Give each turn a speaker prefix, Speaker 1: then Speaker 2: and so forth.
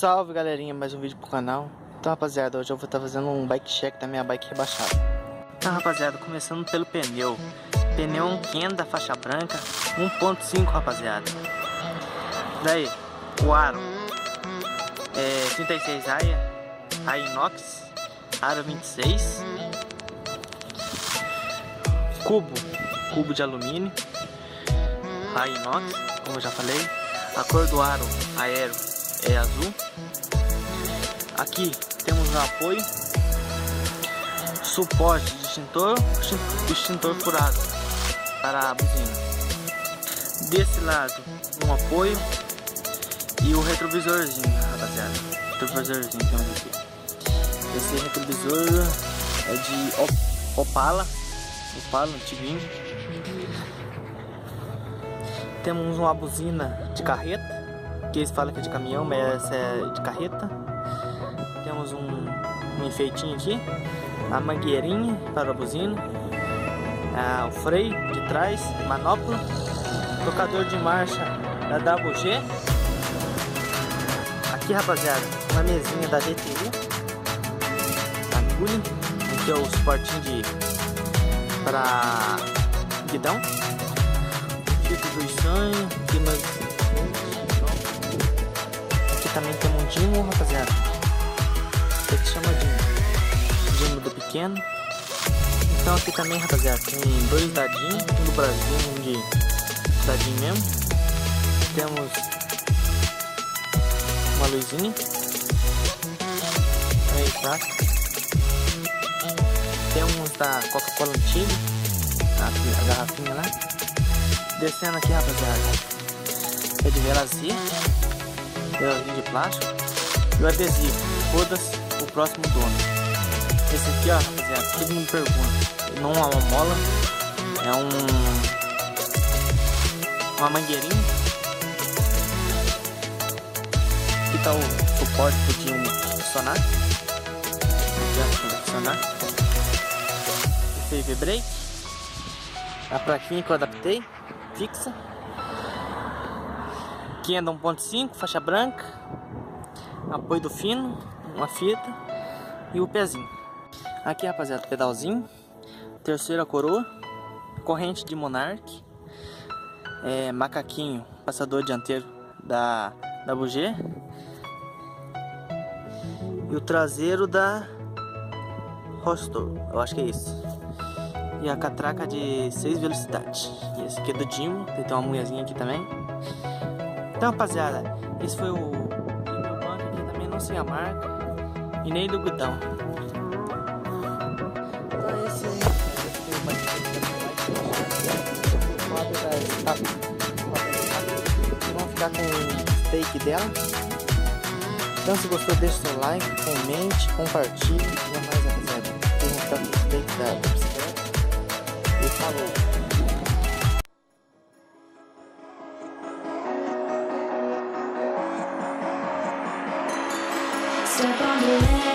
Speaker 1: Salve galerinha, mais um vídeo pro canal. Então rapaziada, hoje eu vou estar fazendo um bike check da minha bike rebaixada. Então rapaziada, começando pelo pneu. Pneu um Kenda da faixa branca 1.5 rapaziada. Daí, o aro 36 a inox, aro 26. Cubo de alumínio, a inox, como eu já falei. A cor do aro aero é azul. Aqui temos um apoio, suporte de extintor furado para a buzina. Desse lado um apoio e o retrovisorzinho, rapaziada. Retrovisorzinho temos aqui. Esse retrovisor é de Opala antiguinho. Temos uma buzina de carreta, que eles falam que é de caminhão, mas essa é de carreta. Temos um enfeitinho aqui, a mangueirinha para a buzina, o freio de trás, manopla, tocador de marcha da WG. Aqui rapaziada, uma mesinha da DTU, agulha, aqui é o suportinho para guidão, filtro do sonho, aqui também tem um dimo, rapaziada. Esse aqui chama dimo do pequeno. Então aqui também, rapaziada, tem dois dadinhos, um do Brasil e um de dadinho mesmo. Temos uma luzinha, aí plástico. Temos da Coca-Cola antiga, a garrafinha lá. Descendo aqui, rapaziada, é de melancia, de plástico. E o adesivo, foda-se o próximo dono. Esse aqui, ó, rapaziada, todo mundo pergunta. Não é uma mola, é uma mangueirinha. Aqui tá o suporte pro dimo funcionar. O CV brake, a plaquinha que eu adaptei, fixa. Kenda 1.5, faixa branca, apoio do fino, uma fita e o pezinho. Aqui rapaziada, pedalzinho, terceira coroa, corrente de Monarch, macaquinho, passador dianteiro da WG e o traseiro da Rostor, eu acho que é isso. E a catraca de 6 velocidades. E esse aqui é do Dimo, tem uma mulherzinha aqui também. Então rapaziada, esse foi o meu banco aqui também, não sei a marca e nem do guidão. Então esse foi o vamos ficar com o steak dela. Então se gostou, deixa seu like, comente, compartilhe e é mais, rapaziada. Vamos ficar com o steak da bicicleta. E falou!
Speaker 2: Step on the land.